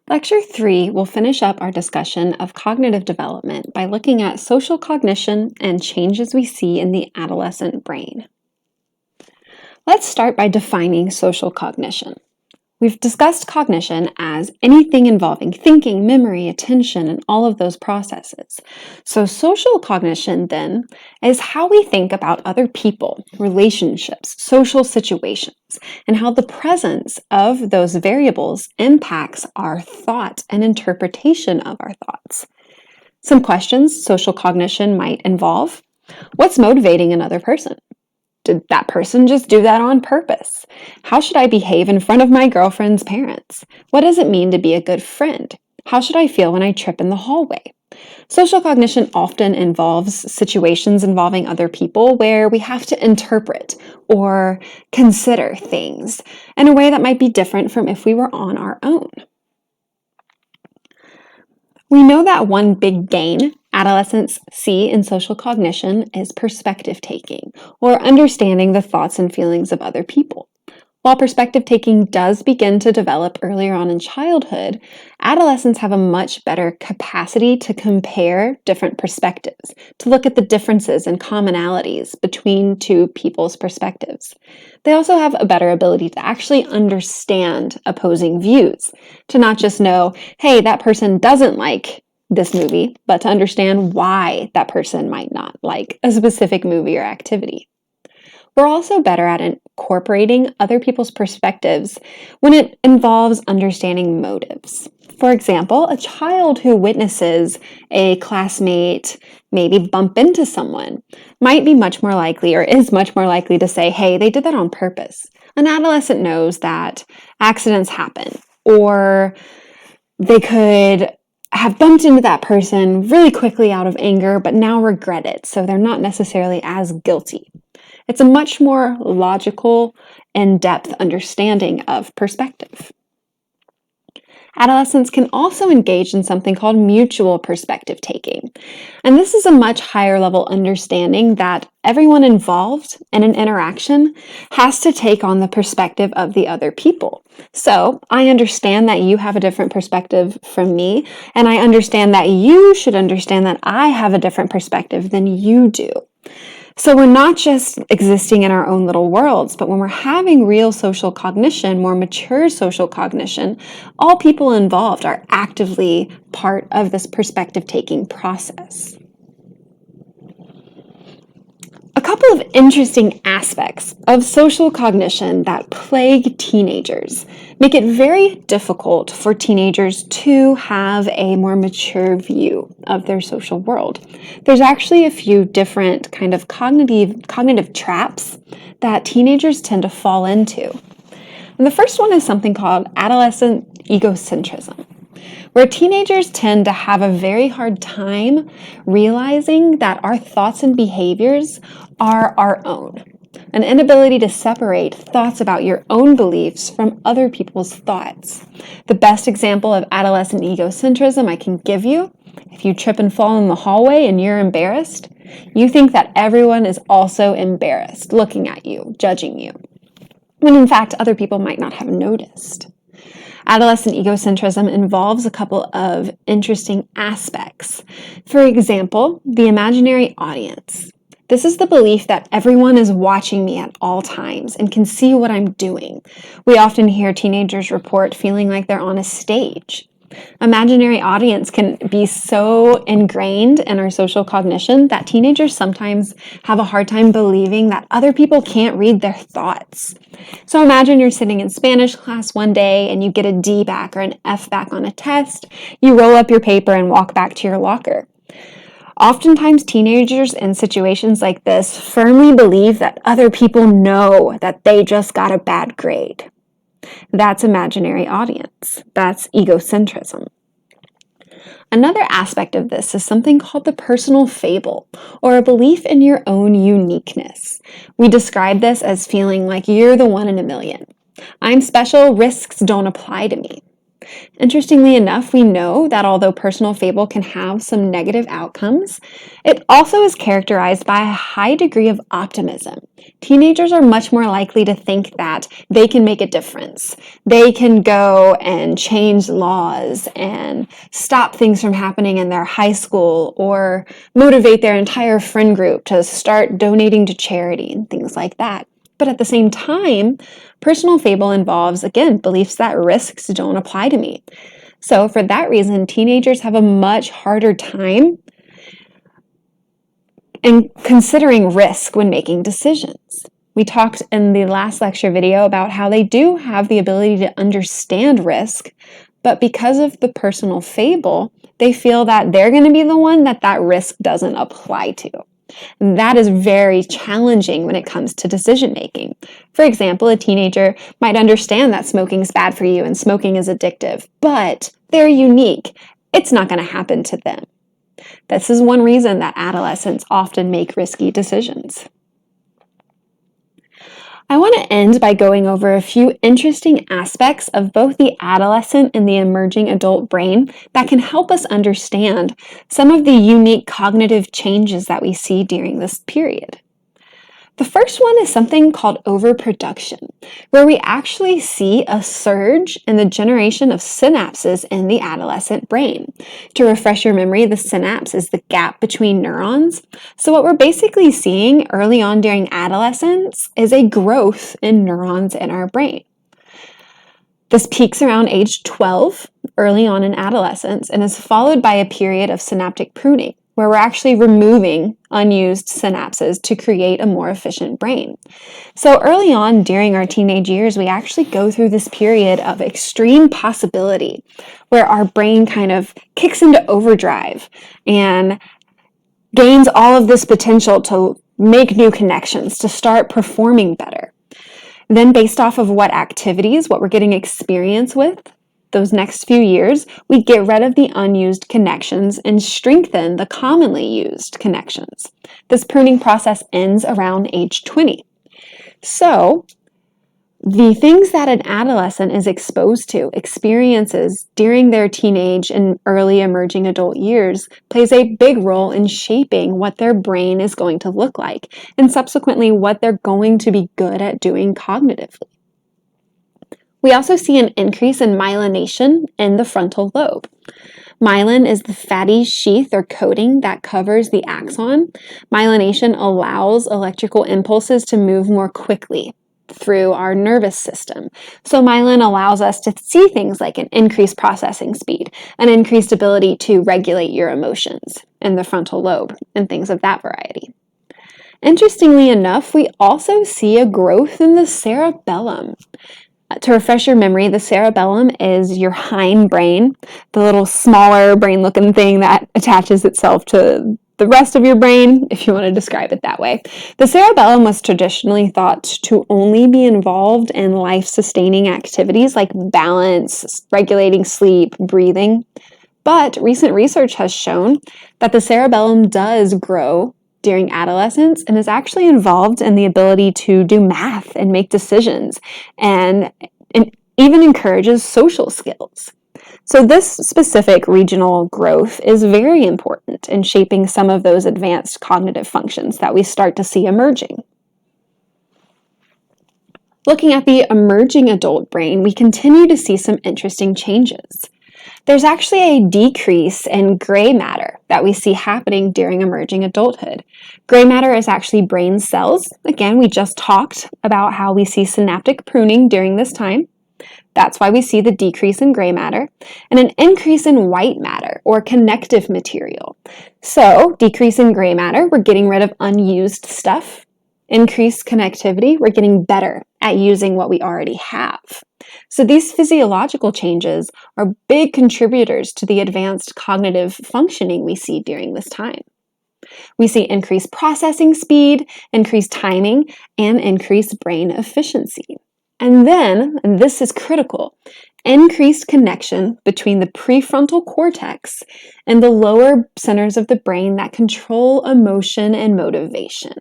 Lecture 3 will finish up our discussion of cognitive development by looking at social cognition and changes we see in the adolescent brain. Let's start by defining social cognition. We've discussed cognition as anything involving thinking, memory, attention, and all of those processes. So social cognition, then, is how we think about other people, relationships, social situations, and how the presence of those variables impacts our thought and interpretation of our thoughts. Some questions social cognition might involve: what's motivating another person? Did that person just do that on purpose? How should I behave in front of my girlfriend's parents? What does it mean to be a good friend? How should I feel when I trip in the hallway? Social cognition often involves situations involving other people where we have to interpret or consider things in a way that might be different from if we were on our own. We know that one big gain adolescents see in social cognition is perspective taking, or understanding the thoughts and feelings of other people. While perspective taking does begin to develop earlier on in childhood, adolescents have a much better capacity to compare different perspectives, to look at the differences and commonalities between two people's perspectives. They also have a better ability to actually understand opposing views, to not just know, hey, that person doesn't like this movie, but to understand why that person might not like a specific movie or activity. We're also better at incorporating other people's perspectives when it involves understanding motives. For example, a child who witnesses a classmate maybe bump into someone might be much more likely, or is much more likely, to say, hey, they did that on purpose. An adolescent knows that accidents happen, or they could have bumped into that person really quickly out of anger, but now regret it, so they're not necessarily as guilty. It's a much more logical, in-depth understanding of perspective. Adolescents can also engage in something called mutual perspective taking. And this is a much higher level understanding that everyone involved in an interaction has to take on the perspective of the other people. So I understand that you have a different perspective from me, and I understand that you should understand that I have a different perspective than you do. So we're not just existing in our own little worlds, but when we're having real social cognition, more mature social cognition, all people involved are actively part of this perspective-taking process. A couple of interesting aspects of social cognition that plague teenagers make it very difficult for teenagers to have a more mature view of their social world. There's actually a few different kind of cognitive traps that teenagers tend to fall into. And the first one is something called adolescent egocentrism, where teenagers tend to have a very hard time realizing that our thoughts and behaviors are our own. An inability to separate thoughts about your own beliefs from other people's thoughts. The best example of adolescent egocentrism I can give you: if you trip and fall in the hallway and you're embarrassed, you think that everyone is also embarrassed, looking at you, judging you, when in fact other people might not have noticed. Adolescent egocentrism involves a couple of interesting aspects. For example, the imaginary audience. This is the belief that everyone is watching me at all times and can see what I'm doing. We often hear teenagers report feeling like they're on a stage. Imaginary audience can be so ingrained in our social cognition that teenagers sometimes have a hard time believing that other people can't read their thoughts. So imagine you're sitting in Spanish class one day and you get a D back or an F back on a test. You roll up your paper and walk back to your locker. Oftentimes, teenagers in situations like this firmly believe that other people know that they just got a bad grade. That's imaginary audience. That's egocentrism. Another aspect of this is something called the personal fable, or a belief in your own uniqueness. We describe this as feeling like you're the one in a million. I'm special, risks don't apply to me. Interestingly enough, we know that although personal fable can have some negative outcomes, it also is characterized by a high degree of optimism. Teenagers are much more likely to think that they can make a difference. They can go and change laws and stop things from happening in their high school or motivate their entire friend group to start donating to charity and things like that. But at the same time, personal fable involves, again, beliefs that risks don't apply to me. So for that reason, teenagers have a much harder time in considering risk when making decisions. We talked in the last lecture video about how they do have the ability to understand risk, but because of the personal fable, they feel that they're going to be the one that risk doesn't apply to. And that is very challenging when it comes to decision making. For example, a teenager might understand that smoking is bad for you and smoking is addictive, but they're unique. It's not going to happen to them. This is one reason that adolescents often make risky decisions. I want to end by going over a few interesting aspects of both the adolescent and the emerging adult brain that can help us understand some of the unique cognitive changes that we see during this period. The first one is something called overproduction, where we actually see a surge in the generation of synapses in the adolescent brain. To refresh your memory, the synapse is the gap between neurons. So what we're basically seeing early on during adolescence is a growth in neurons in our brain. This peaks around age 12, early on in adolescence, and is followed by a period of synaptic pruning, where we're actually removing unused synapses to create a more efficient brain. So early on during our teenage years, we actually go through this period of extreme possibility, where our brain kind of kicks into overdrive and gains all of this potential to make new connections, to start performing better. Then based off of what activities, what we're getting experience with, those next few years, we get rid of the unused connections and strengthen the commonly used connections. This pruning process ends around age 20. So, the things that an adolescent is exposed to, experiences during their teenage and early emerging adult years, plays a big role in shaping what their brain is going to look like, and subsequently what they're going to be good at doing cognitively. We also see an increase in myelination in the frontal lobe. Myelin is the fatty sheath or coating that covers the axon. Myelination allows electrical impulses to move more quickly through our nervous system. So myelin allows us to see things like an increased processing speed, an increased ability to regulate your emotions in the frontal lobe, and things of that variety. Interestingly enough, we also see a growth in the cerebellum. To refresh your memory, the cerebellum is your hindbrain, the little smaller brain-looking thing that attaches itself to the rest of your brain, if you want to describe it that way. The cerebellum was traditionally thought to only be involved in life-sustaining activities like balance, regulating sleep, breathing. But recent research has shown that the cerebellum does grow during adolescence and is actually involved in the ability to do math and make decisions and even encourages social skills. So this specific regional growth is very important in shaping some of those advanced cognitive functions that we start to see emerging. Looking at the emerging adult brain, we continue to see some interesting changes. There's actually a decrease in gray matter that we see happening during emerging adulthood. Gray matter is actually brain cells. Again, we just talked about how we see synaptic pruning during this time. That's why we see the decrease in gray matter, and an increase in white matter or connective material. So, decrease in gray matter, we're getting rid of unused stuff. Increased connectivity, we're getting better at using what we already have. So these physiological changes are big contributors to the advanced cognitive functioning we see during this time. We see increased processing speed, increased timing, and increased brain efficiency. And then, and this is critical, increased connection between the prefrontal cortex and the lower centers of the brain that control emotion and motivation.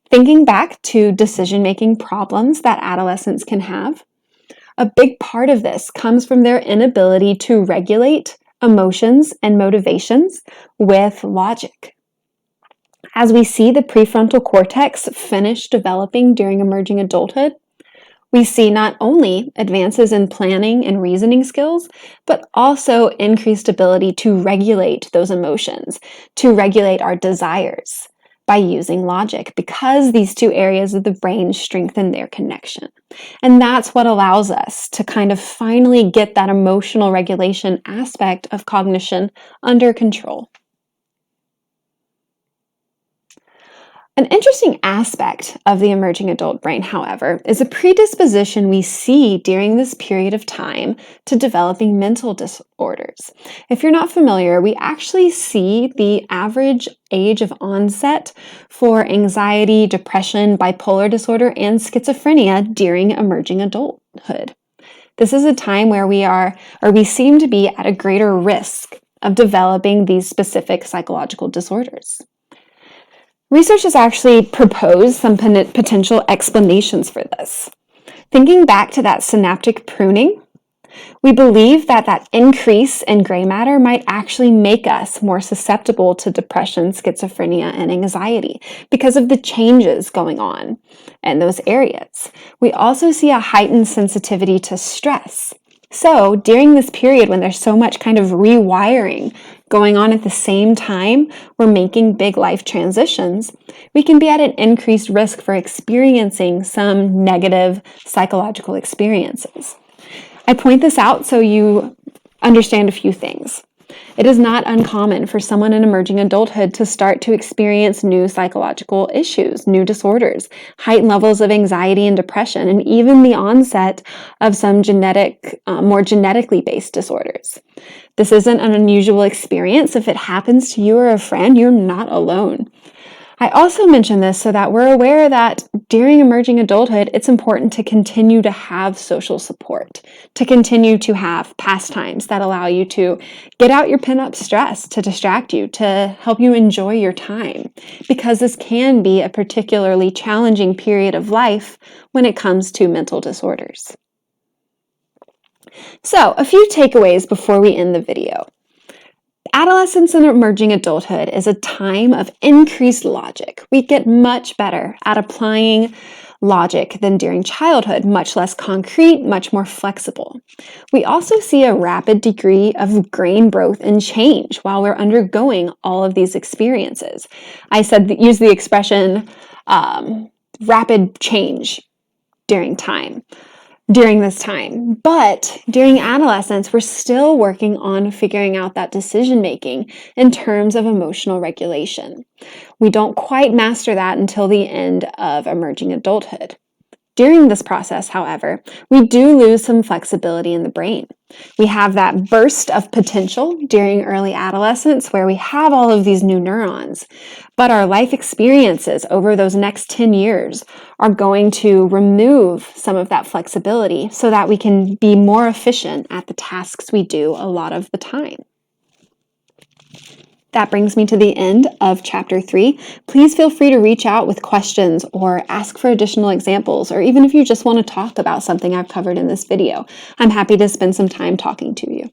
Thinking back to decision-making problems that adolescents can have, A big part of this comes from their inability to regulate emotions and motivations with logic. As we see the prefrontal cortex finish developing during emerging adulthood, we see not only advances in planning and reasoning skills, but also increased ability to regulate those emotions, to regulate our desires by using logic, because these two areas of the brain strengthen their connection. And that's what allows us to kind of finally get that emotional regulation aspect of cognition under control. An interesting aspect of the emerging adult brain, however, is a predisposition we see during this period of time to developing mental disorders. If you're not familiar, we actually see the average age of onset for anxiety, depression, bipolar disorder, and schizophrenia during emerging adulthood. This is a time where we seem to be at a greater risk of developing these specific psychological disorders. Research has actually proposed some potential explanations for this. Thinking back to that synaptic pruning, we believe that increase in gray matter might actually make us more susceptible to depression, schizophrenia, and anxiety because of the changes going on in those areas. We also see a heightened sensitivity to stress. So during this period when there's so much kind of rewiring going on at the same time, we're making big life transitions, we can be at an increased risk for experiencing some negative psychological experiences. I point this out so you understand a few things. It is not uncommon for someone in emerging adulthood to start to experience new psychological issues, new disorders, heightened levels of anxiety and depression, and even the onset of some more genetically based disorders. This isn't an unusual experience. If it happens to you or a friend, you're not alone. I also mention this so that we're aware that during emerging adulthood, it's important to continue to have social support, to continue to have pastimes that allow you to get out your pent-up stress, to distract you, to help you enjoy your time, because this can be a particularly challenging period of life when it comes to mental disorders. So, a few takeaways before we end the video. Adolescence and emerging adulthood is a time of increased logic. We get much better at applying logic than during childhood, much less concrete, much more flexible. We also see a rapid degree of brain growth and change while we're undergoing all of these experiences. I use the expression rapid change during this time. But during adolescence, we're still working on figuring out that decision making in terms of emotional regulation. We don't quite master that until the end of emerging adulthood. During this process, however, we do lose some flexibility in the brain. We have that burst of potential during early adolescence where we have all of these new neurons, but our life experiences over those next 10 years are going to remove some of that flexibility so that we can be more efficient at the tasks we do a lot of the time. That brings me to the end of Chapter 3. Please feel free to reach out with questions or ask for additional examples, or even if you just want to talk about something I've covered in this video. I'm happy to spend some time talking to you.